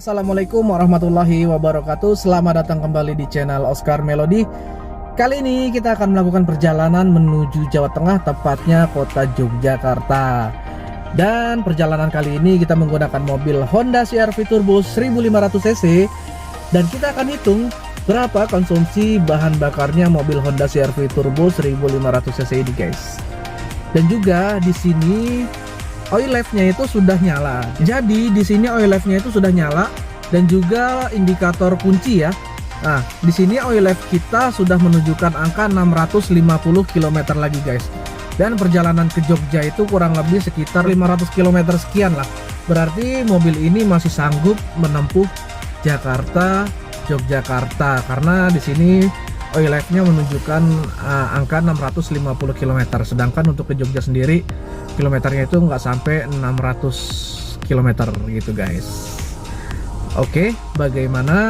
Assalamualaikum warahmatullahi wabarakatuh. Selamat datang kembali di channel Oscar Melody. Kali ini kita akan melakukan perjalanan menuju Jawa Tengah, tepatnya kota Yogyakarta. Dan perjalanan kali ini kita menggunakan mobil Honda CR-V Turbo 1500 cc. Dan kita akan hitung berapa konsumsi bahan bakarnya mobil Honda CR-V Turbo 1500 cc ini, guys. Dan juga di sini oil lamp-nya itu sudah nyala. Jadi di sini oil lamp-nya itu sudah nyala dan juga indikator kunci ya. Nah, di sini oil lamp kita sudah menunjukkan angka 650 km lagi, guys. Dan perjalanan ke Jogja itu kurang lebih sekitar 500 km sekian lah. Berarti mobil ini masih sanggup menempuh Jakarta Yogyakarta karena di sini oil lamp-nya menunjukkan angka 650 km. Sedangkan untuk ke Jogja sendiri kilometernya itu nggak sampai 600 km gitu, guys. Oke, bagaimana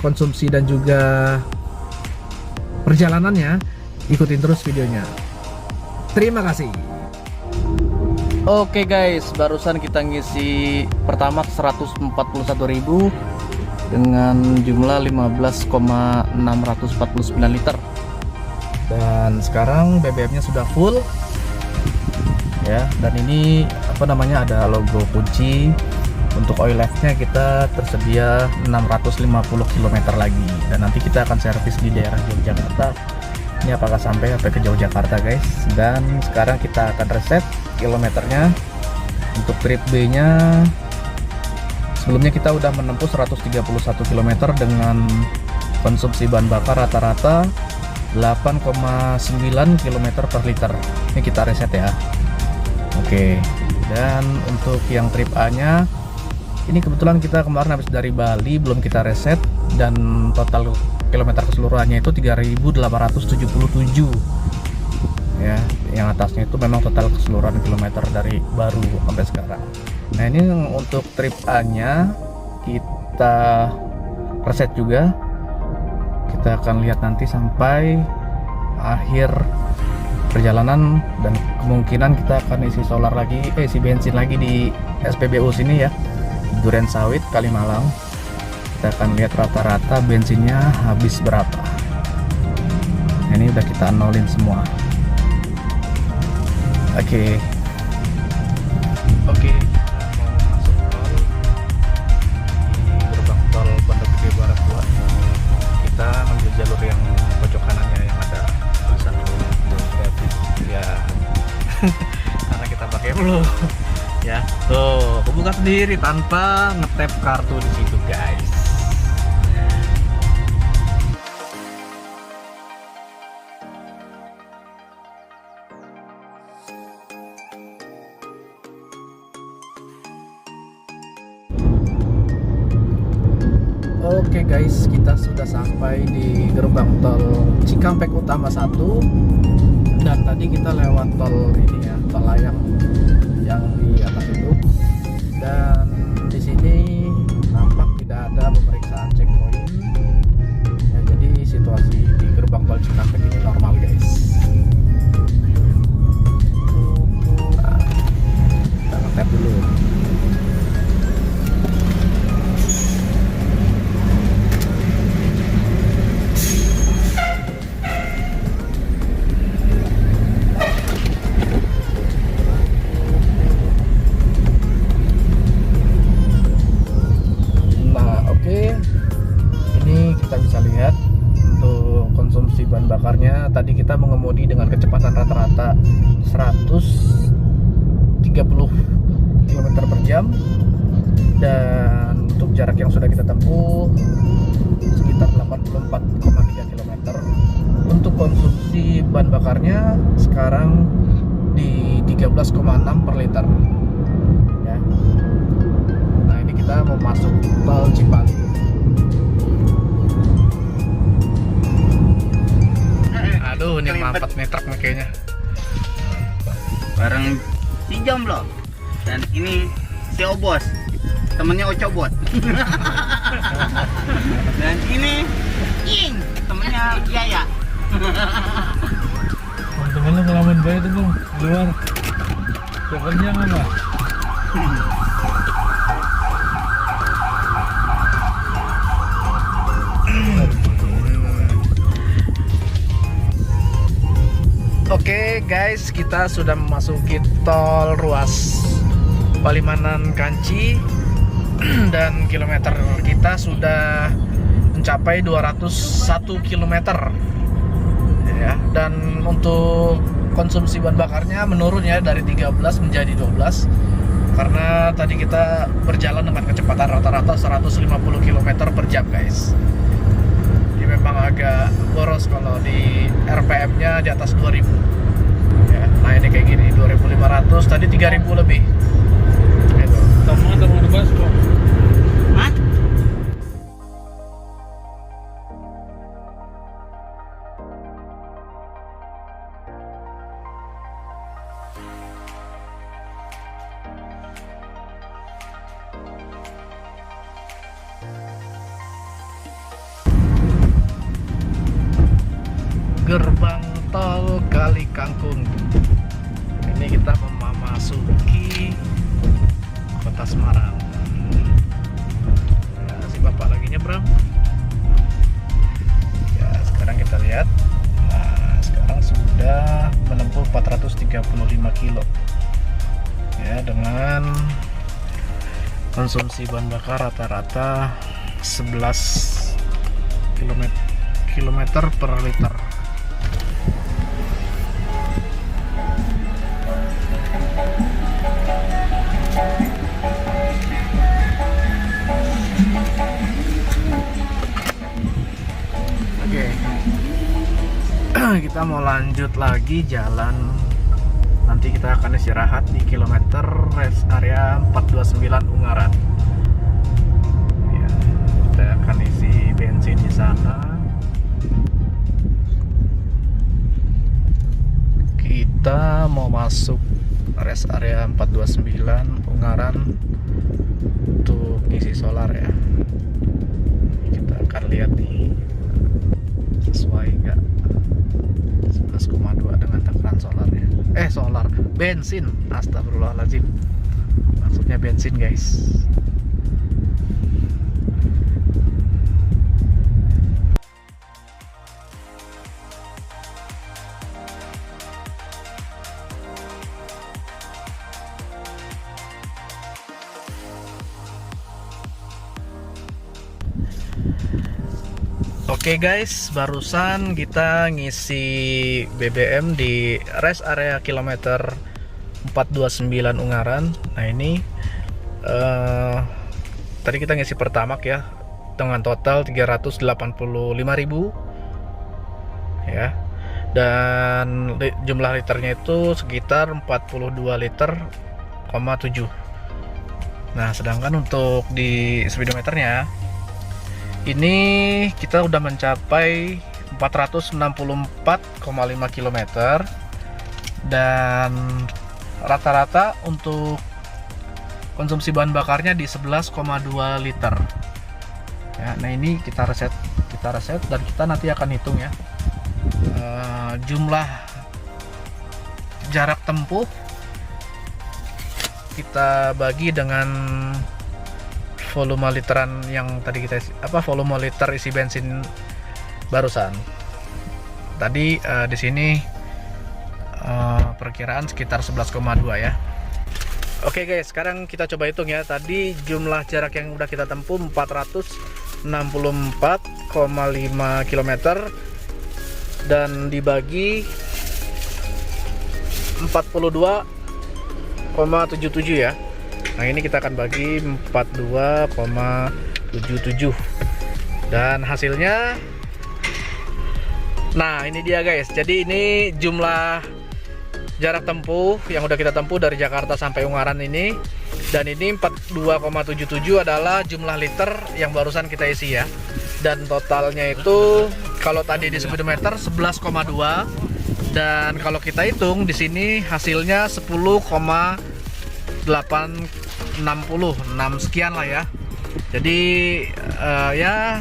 konsumsi dan juga perjalanannya? Ikutin terus videonya. Terima kasih. Oke guys, barusan kita ngisi Pertamax 141.000 dengan jumlah 15,649 liter. Dan sekarang BBM-nya sudah full. Ya, dan ini apa namanya, ada logo kunci. Untuk oil lamp-nya kita tersedia 650 km lagi, dan nanti kita akan servis di daerah Yogyakarta. Ini apakah sampai ke Yogyakarta, guys. Dan sekarang kita akan reset kilometernya. Untuk trip B-nya sebelumnya kita udah menempuh 131 km dengan konsumsi bahan bakar rata-rata 8,9 km per liter. Ini kita reset ya. Oke, dan untuk yang trip A-nya ini kebetulan kita kemarin habis dari Bali, belum kita reset, dan total kilometer keseluruhannya itu 3.877 ya. Yang atasnya itu memang total keseluruhan kilometer dari baru sampai sekarang. Nah, ini untuk trip A-nya kita reset juga. Kita akan lihat nanti sampai akhir perjalanan, dan kemungkinan kita akan isi solar lagi, isi bensin lagi di SPBU sini ya, Duren Sawit, Kalimalang. Kita akan lihat rata-rata bensinnya habis berapa. Ini udah kita nolin semua. Oke. Oke, kita mau masuk tol di gerbang tol Pondok Gede Barat 2. Kita ambil jalur yang pojok kanannya yang ada tulisan gratis ya. Karena kita pakai belum ya. Tuh, kebuka sendiri tanpa ngetap kartu di situ, guys. Oke guys, kita sudah sampai di gerbang tol Cikampek Utama 1. Dan tadi kita lewat tol ini ya, tol layang yang di atas itu. Dan di sini nampak tidak ada pemeriksaan checkpoint. Ya, jadi situasi di gerbang tol Cikampek ini normal, guys. Nah, kita ngetap dulu. Bahan bakarnya tadi kita mengemudi dengan kecepatan rata-rata 130 km per jam, dan untuk jarak yang sudah kita tempuh sekitar 84,3 km. Untuk konsumsi bahan bakarnya sekarang di 13,6 per liter ya. Nah, ini kita mau masuk tol Cipali. Aduh, ini mampet nih truk kayaknya. Bareng si Jomblo. Dan ini si Obos, temennya Ocobot. Dan ini Ing, temennya Yaya. Temen lu ngelamun banget tuh, Bang. Luar. Pokoknya apa? Oke guys, kita sudah memasuki tol ruas Palimanan Kanci dan kilometer kita sudah mencapai 201 km ya. Dan untuk konsumsi bahan bakarnya menurun ya, dari 13 menjadi 12 karena tadi kita berjalan dengan kecepatan rata-rata 150 km per jam guys. Jadi memang agak boros kalau di RPM-nya di atas 2000 ya. Nah ini kayak gini 2500, tadi 3000 lebih gitu. Teman-teman bus kok. Hah? Gerbang tol Kali Kangkung. Ini kita memasuki kota Semarang. Ya, si bapak lagi nyebrang. Ya, sekarang kita lihat. Nah, sekarang sudah menempuh 435 kilo. Ya, dengan konsumsi bahan bakar rata-rata 11 kilometer per liter. Kita mau lanjut lagi jalan. Nanti kita akan istirahat di kilometer rest area 429 Ungaran ya, kita akan isi bensin di sana. Kita mau masuk rest area 429 Ungaran untuk isi solar ya. Kita akan lihat nih sesuai nggak 11,2 dengan takaran solarnya. Solar, bensin, astagfirullahaladzim, maksudnya bensin guys. Oke guys, barusan kita ngisi BBM di rest area kilometer 429 Ungaran. Nah ini tadi kita ngisi Pertamax ya, dengan total 385.000 ya. Dan jumlah liternya itu sekitar 42 liter, 7. Nah sedangkan untuk di speedometernya ini kita udah mencapai 464,5 km dan rata-rata untuk konsumsi bahan bakarnya di 11,2 liter ya. Nah ini kita reset dan kita nanti akan hitung ya jumlah jarak tempuh kita bagi dengan volume literan yang tadi kita volume liter isi bensin barusan. Tadi di sini perkiraan sekitar 11,2 ya. Oke guys, sekarang kita coba hitung ya. Tadi jumlah jarak yang udah kita tempuh 464,5 km dan dibagi 42,77 ya. Nah ini kita akan bagi 42,77 dan hasilnya, nah ini dia guys. Jadi ini jumlah jarak tempuh yang udah kita tempuh dari Jakarta sampai Ungaran ini, dan ini 42,77 adalah jumlah liter yang barusan kita isi ya. Dan totalnya itu kalau tadi di speedometer 11,2 dan kalau kita hitung di sini hasilnya 10,866 sekian lah ya. Jadi ya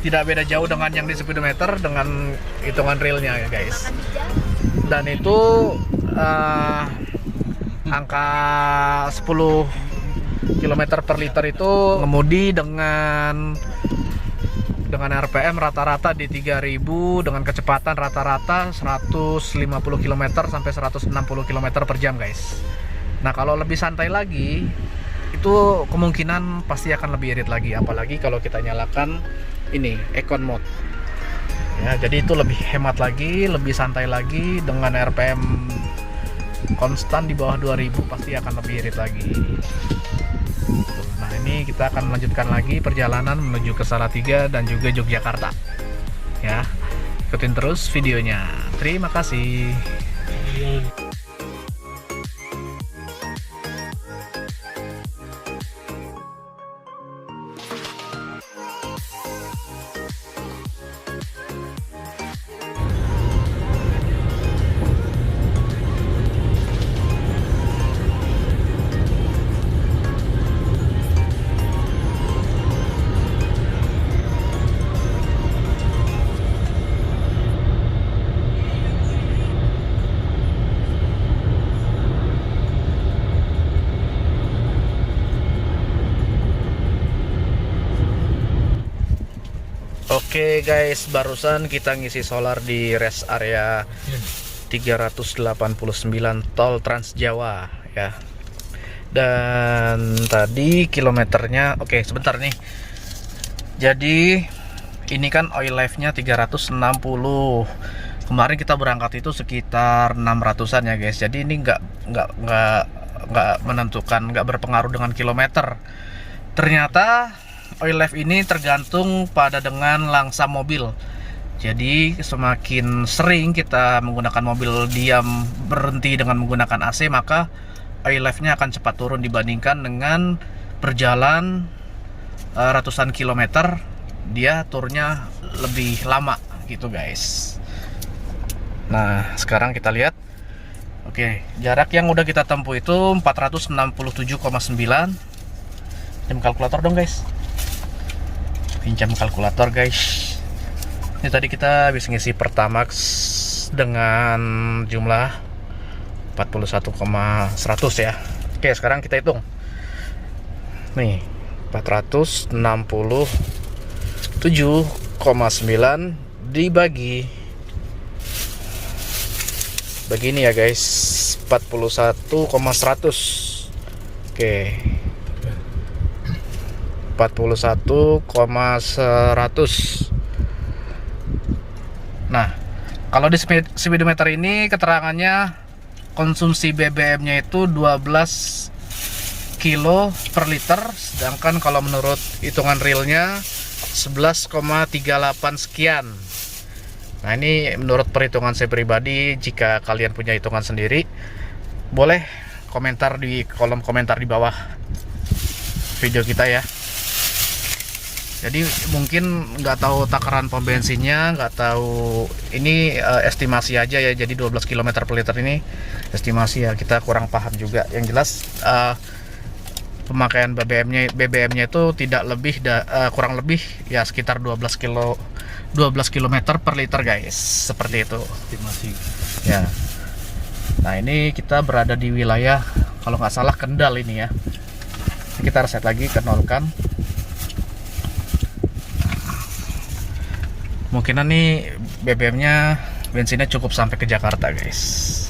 tidak beda jauh dengan yang di speedometer dengan hitungan realnya ya guys. Dan itu angka 10 km per liter itu ngemudi dengan dengan RPM rata-rata di 3000 dengan kecepatan rata-rata 150 km sampai 160 km per jam guys. Nah kalau lebih santai lagi itu kemungkinan pasti akan lebih irit lagi, apalagi kalau kita nyalakan ini Econ mode ya, jadi itu lebih hemat lagi, lebih santai lagi dengan RPM konstan di bawah 2000 pasti akan lebih irit lagi. Nah ini kita akan melanjutkan lagi perjalanan menuju ke Salatiga dan juga Yogyakarta ya, ikutin terus videonya. Terima kasih. Oke guys, barusan kita ngisi solar di rest area 389 tol Trans Jawa ya. Dan tadi kilometernya, oke sebentar nih. Jadi ini kan oil life-nya 360. Kemarin kita berangkat itu sekitar 600-an ya guys. Jadi ini nggak menentukan, nggak berpengaruh dengan kilometer. Ternyata oil life ini tergantung pada dengan langsa mobil. Jadi semakin sering kita menggunakan mobil diam berhenti dengan menggunakan AC, maka oil life-nya akan cepat turun dibandingkan dengan berjalan ratusan kilometer, dia turunnya lebih lama gitu guys. Nah sekarang kita lihat. Oke, jarak yang udah kita tempuh itu 467,9. Jam kalkulator dong guys. Pinjam kalkulator guys. Ini tadi kita habis ngisi Pertamax dengan jumlah 41,100 ya. Oke sekarang kita hitung nih, 467,9 dibagi begini ya guys, 41,100. Oke, 41,100. Nah, kalau di speedometer ini keterangannya konsumsi BBM-nya itu 12 kilo per liter, sedangkan kalau menurut hitungan realnya 11,38 sekian. Nah, ini menurut perhitungan saya pribadi. Jika kalian punya hitungan sendiri, boleh komentar di kolom komentar di bawah video kita ya. Jadi mungkin nggak tahu takaran pom bensinnya, nggak tahu, ini estimasi aja ya. Jadi 12 km per liter ini estimasi ya, kita kurang paham juga. Yang jelas pemakaian BBM-nya itu tidak lebih kurang lebih ya sekitar 12 km per liter guys, seperti itu estimasi ya. Nah ini kita berada di wilayah kalau nggak salah Kendal ini ya. Kita reset lagi ke nol kan. Kemungkinan nih BBM-nya, bensinnya cukup sampai ke Jakarta guys.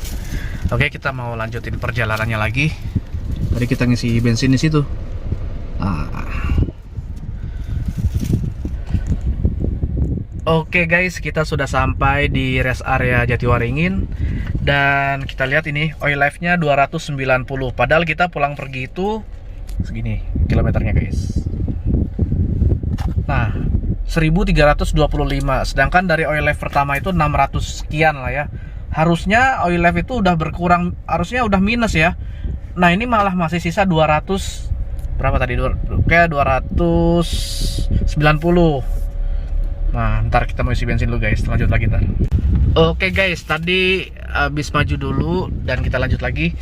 Oke, kita mau lanjutin perjalanannya lagi. Tadi kita ngisi bensin di situ. Oke guys, kita sudah sampai di rest area Jatiwaringin. Dan kita lihat ini oil life-nya 290. Padahal kita pulang pergi itu segini kilometernya guys. Nah 1325, sedangkan dari oil life pertama itu 600 sekian lah ya. Harusnya oil life itu udah berkurang, harusnya udah minus ya. Nah ini malah masih sisa 200 berapa tadi, kayak 290. Nah ntar kita mau isi bensin dulu guys, lanjut lagi ntar. Oke guys, tadi habis maju dulu dan kita lanjut lagi.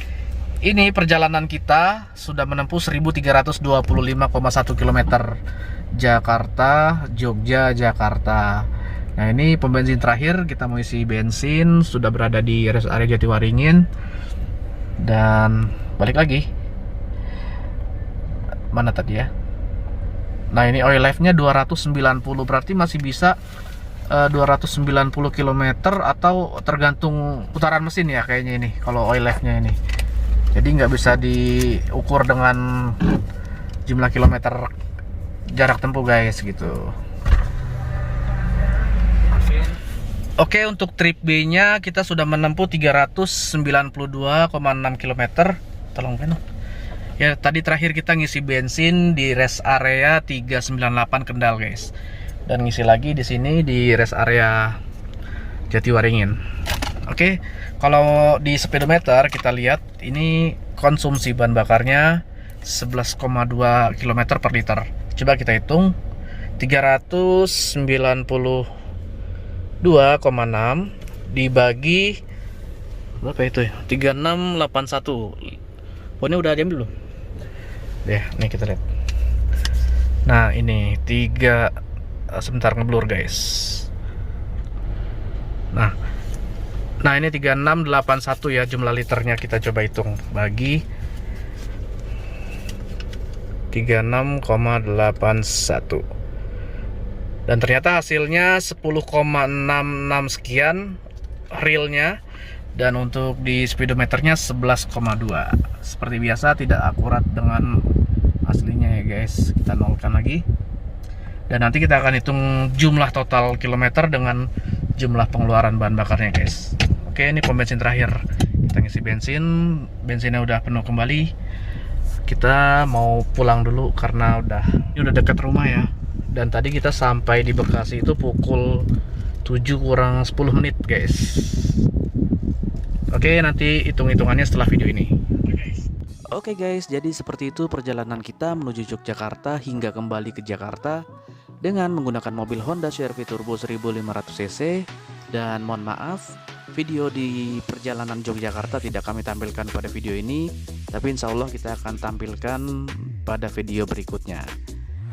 Ini perjalanan kita sudah menempuh 1325,1 km Jakarta, Jogja, Jakarta. Nah ini pom bensin terakhir, kita mau isi bensin, sudah berada di rest area Jatiwaringin. Dan balik lagi. Mana tadi ya? Nah ini oil life-nya 290, berarti masih bisa 290 km atau tergantung putaran mesin ya kayaknya ini kalau oil life-nya ini. Jadi nggak bisa diukur dengan jumlah kilometer jarak tempuh guys gitu. Oke, untuk trip B-nya kita sudah menempuh 392,6 km. Tolong kan. Ya, tadi terakhir kita ngisi bensin di rest area 398 Kendal, guys. Dan ngisi lagi di sini di rest area Jatiwaringin. Oke, kalau di speedometer kita lihat ini konsumsi bahan bakarnya 11,2 km per liter. Coba kita hitung 392,6 dibagi berapa itu ya? 3681. Oh, ini udah diam dulu. Deh, nih kita lihat. Nah, ini sebentar ngeblur, guys. Nah, ini 3681 ya jumlah liternya, kita coba hitung bagi 36,81. Dan ternyata hasilnya 10,66 sekian realnya. Dan untuk di speedometernya 11,2. Seperti biasa tidak akurat dengan aslinya ya guys. Kita nolkan lagi. Dan nanti kita akan hitung jumlah total kilometer dengan jumlah pengeluaran bahan bakarnya guys. Oke, ini pom bensin terakhir. Kita ngisi bensin. Bensinnya udah penuh kembali. Kita mau pulang dulu karena ini udah dekat rumah ya. Dan tadi kita sampai di Bekasi itu pukul 7 kurang 10 menit guys. Oke, nanti hitung-hitungannya setelah video ini. Oke guys, jadi seperti itu perjalanan kita menuju Yogyakarta hingga kembali ke Jakarta dengan menggunakan mobil Honda CR-V Turbo 1500 cc. Dan mohon maaf, video di perjalanan Yogyakarta tidak kami tampilkan pada video ini, tapi insya Allah kita akan tampilkan pada video berikutnya.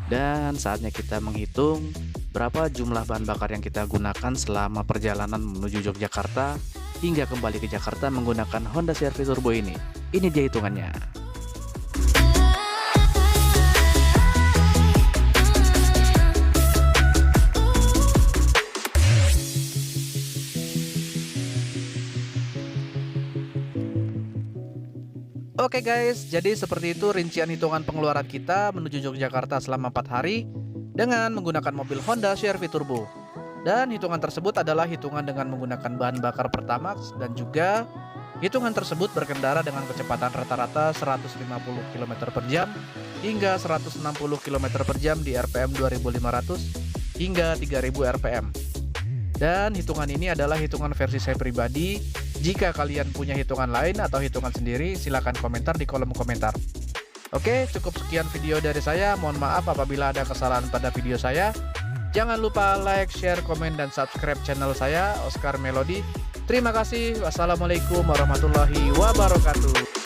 Dan saatnya kita menghitung berapa jumlah bahan bakar yang kita gunakan selama perjalanan menuju Yogyakarta hingga kembali ke Jakarta menggunakan Honda CR-V Turbo ini. Ini dia hitungannya. Oke guys, jadi seperti itu rincian hitungan pengeluaran kita menuju Yogyakarta selama 4 hari dengan menggunakan mobil Honda CR-V Turbo. Dan hitungan tersebut adalah hitungan dengan menggunakan bahan bakar Pertamax, dan juga hitungan tersebut berkendara dengan kecepatan rata-rata 150 km per jam hingga 160 km per jam di RPM 2500 hingga 3000 RPM. Dan hitungan ini adalah hitungan versi saya pribadi. Jika kalian punya hitungan lain atau hitungan sendiri, silakan komentar di kolom komentar. Oke, cukup sekian video dari saya. Mohon maaf apabila ada kesalahan pada video saya. Jangan lupa like, share, komen, dan subscribe channel saya, Oscar Melody. Terima kasih. Wassalamualaikum warahmatullahi wabarakatuh.